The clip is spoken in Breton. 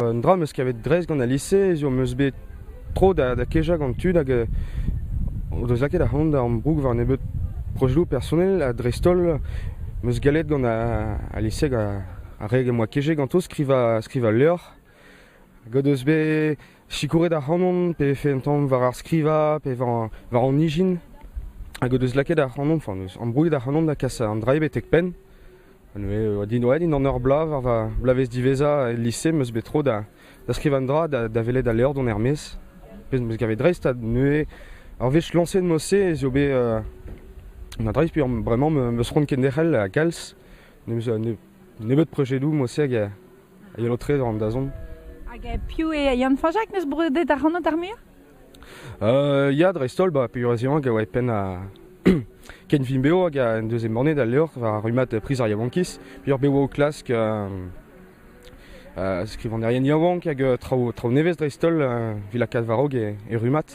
Un dra meus kavet dres gant a lise, zo meus bet tro da keja gant tud hag o deus lakaet ar c'hant da an broug war an ebet projelou personnel a drestol meus galet gant a lise a reg em oa keje ganto skriva leur. Hag o deus bet sikouret ar c'hannon pe fe un tamm war ar skriva pe war an nijin. Hag o deus lakaet ar c'hannon, an brouget ar c'hannon da kas an draebet ek pen. Din an ur blav ar va blavez diveza lise meus bet tro da skrivan dra da velet a leur don ermez. Pez meus gavet dreist neue ar vech lanset mosse zo bet na dreist puis bremañ meus ront ken derc'hel a kalz nebet projedou mosse hag a yelotre an dazon. Hag piv e Yann Fajak neus brudet ar c'hannon ar muier? Ya dreistol peurezioan hag a oa pen a ken fin beo hag a en deus embornet a leur war rumat priz ar yavankiz. Puis beo o klask skrivan derien yavank hag traoù nevez dreistol vilakaat varog e rumat.